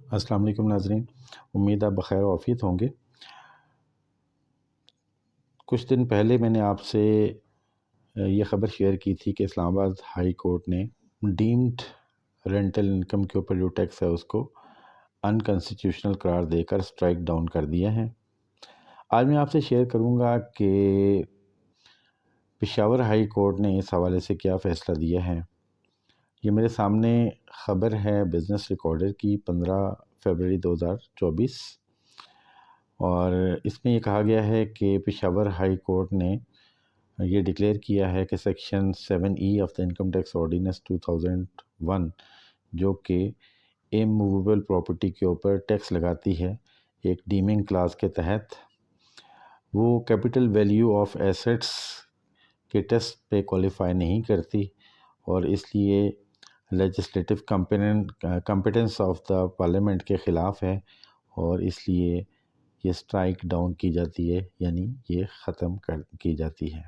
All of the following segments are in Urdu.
السلام علیکم ناظرین، امید آپ بخیر و عافیت ہوں گے۔ کچھ دن پہلے میں نے آپ سے یہ خبر شیئر کی تھی کہ اسلام آباد ہائی کورٹ نے ڈیمڈ رینٹل انکم کے اوپر جو ٹیکس ہے اس کو انکنسٹیٹیوشنل قرار دے کر سٹرائک ڈاؤن کر دیا ہے۔ آج میں آپ سے شیئر کروں گا کہ پشاور ہائی کورٹ نے اس حوالے سے کیا فیصلہ دیا ہے۔ یہ میرے سامنے خبر ہے بزنس ریکارڈر کی 15 فروری 2024، اور اس میں یہ کہا گیا ہے کہ پشاور ہائی کورٹ نے یہ ڈکلیئر کیا ہے کہ section 7E of the income tax ordinance 2001 جو کہ اموویبل پراپرٹی کے اوپر ٹیکس لگاتی ہے ایک ڈیمنگ کلاس کے تحت، وہ کیپٹل ویلیو آف ایسٹس کے ٹیسٹ پہ کوالیفائی نہیں کرتی، اور اس لیے legislative competence of the parliament کے خلاف ہے، اور اس لیے یہ سٹرائک ڈاؤن کی جاتی ہے، یعنی یہ ختم کی جاتی ہے۔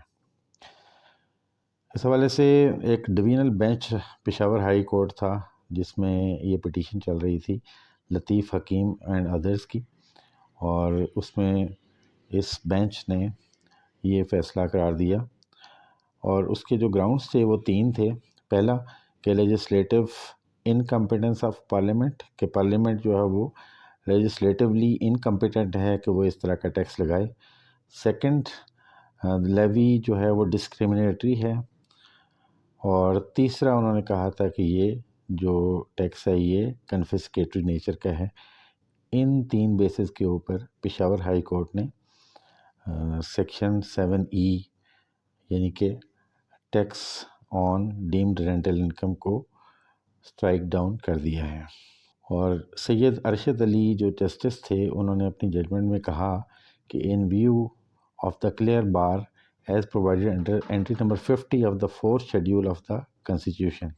اس حوالے سے ایک divisional bench Peshawar high court تھا جس میں یہ پٹیشن چل رہی تھی، لطیف حکیم اینڈ ادرس کی، اور اس میں اس بینچ نے یہ فیصلہ قرار دیا، اور اس کے جو گراؤنڈز تھے وہ 3 تھے۔ پہلا کہ لیجسلیٹو انکمپیٹنس آف پارلیمنٹ، کہ پارلیمنٹ جو ہے وہ لیجسلیٹولی انکمپیٹنٹ ہے کہ وہ اس طرح کا ٹیکس لگائے۔ سیکنڈ، لیوی جو ہے وہ ڈسکریمنیٹری ہے، اور تیسرا انہوں نے کہا تھا کہ یہ جو ٹیکس ہے یہ کنفسکیٹری نیچر کا ہے۔ ان 3 بیسز کے اوپر پشاور ہائی کورٹ نے سیکشن 7E یعنی کہ ٹیکس آن ڈیمڈ رینٹل انکم کو سٹرائک ڈاؤن کر دیا ہے۔ اور سید ارشد علی جو جسٹس تھے انہوں نے اپنی ججمنٹ میں کہا کہ in view of the clear bar as provided under entry number 50 of the 4th schedule of the constitution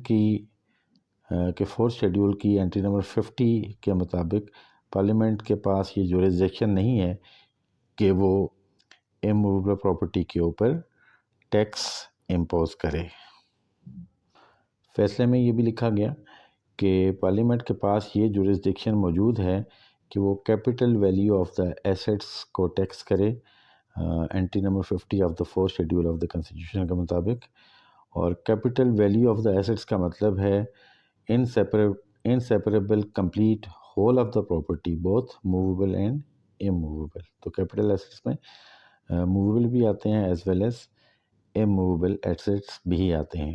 کی 4th شیڈیول کی اینٹری نمبر 50 کے مطابق پارلیمنٹ کے پاس یہ جورسڈکشن نہیں ہے کہ وہ اموویبل پراپرٹی کے اوپر ٹیکس امپوز کرے۔ فیصلے میں یہ بھی لکھا گیا کہ پارلیمنٹ کے پاس یہ جورسڈکشن موجود ہے کہ وہ capital value of the assets کو ٹیکس کرے entry number 50 of the 4th schedule of the constitution کے مطابق، اور capital value of the assets کا مطلب ہے inseparable complete whole of the property both movable and immovable. تو کیپٹل ایسٹس میں موویبل بھی آتے ہیں as well as immovable assets بھی آتے ہیں۔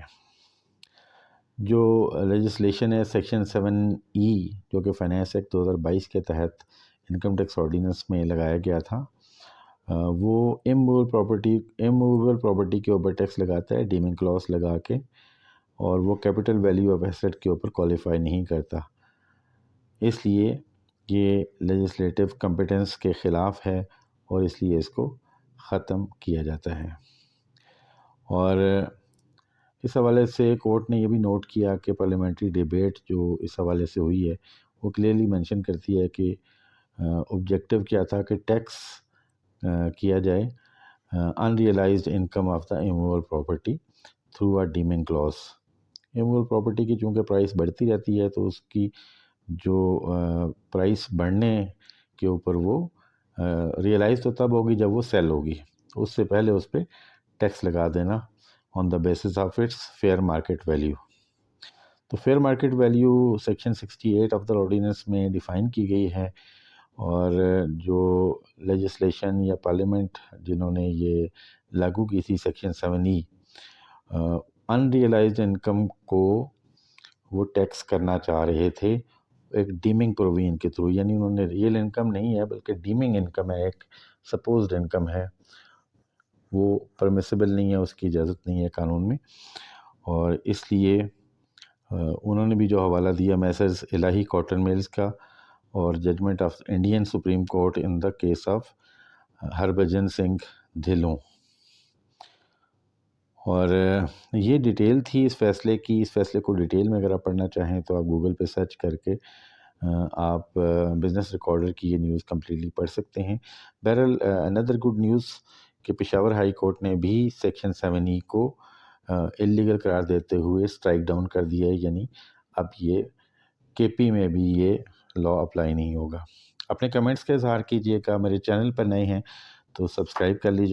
جو لیجسلیشن ہے سیکشن 7E جو کہ فائنانس ایکٹ 2022 کے تحت انکم ٹیکس آرڈیننس میں لگایا گیا تھا، وہ اموویبل پراپرٹی کے اوپر ٹیکس لگاتا ہے ڈیمنگ کلاس لگا کے، اور وہ کیپٹل ویلیو آف ایسٹ کے اوپر کوالیفائی نہیں کرتا، اس لیے یہ لیجسلیٹو کمپیٹنس کے خلاف ہے، اور اس لیے اس کو ختم کیا جاتا ہے۔ اور اس حوالے سے کورٹ نے یہ بھی نوٹ کیا کہ پارلیمنٹری ڈیبیٹ جو اس حوالے سے ہوئی ہے وہ کلیئرلی مینشن کرتی ہے کہ آبجیکٹیو کیا تھا کہ ٹیکس کیا جائے in realized income of the immovable property through a deeming clause. Immovable property کی چونکہ پرائس بڑھتی رہتی ہے تو اس کی جو پرائس بڑھنے کے اوپر وہ ریئلائز تو تب ہوگی جب وہ سیل ہوگی، اس سے پہلے اس پہ ٹیکس لگا دینا on the basis of its fair market value۔ تو fair market value section 68 of the ordinance میں ڈیفائن کی گئی ہے، اور جو لیجسلیشن یا پارلیمنٹ جنہوں نے یہ لاگو کی تھی سیکشن 7E ان ریئلائزڈ انکم کو وہ ٹیکس کرنا چاہ رہے تھے ایک ڈیمنگ پروویژن کے تھرو، یعنی انہوں نے ریئل انکم نہیں ہے بلکہ ڈیمنگ انکم ہے، ایک سپوزڈ انکم ہے، وہ پرمیسیبل نہیں ہے، اس کی اجازت نہیں ہے قانون میں، اور اس لیے انہوں نے بھی جو حوالہ دیا میسرز الہی کاٹن میلز کا اور judgement of Indian Supreme Court in the case of Harbhajan Singh Dhillon, اور یہ ڈیٹیل تھی اس فیصلے کی۔ اس فیصلے کو ڈیٹیل میں اگر آپ پڑھنا چاہیں تو آپ گوگل پہ سرچ کر کے آپ بزنس ریکارڈر کی یہ نیوز کمپلیٹلی پڑھ سکتے ہیں۔ بہرحال اندر گڈ نیوز کہ پشاور ہائی کورٹ نے بھی سیکشن 7E کو اللیگل قرار دیتے ہوئے سٹرائک ڈاؤن کر دیا ہے، یعنی اب یہ کے پی میں بھی یہ لا اپلائی نہیں ہوگا۔ اپنے کمنٹس کا اظہار کیجیے گا، میرے چینل پر نئے ہیں تو سبسکرائب کر لیجیے۔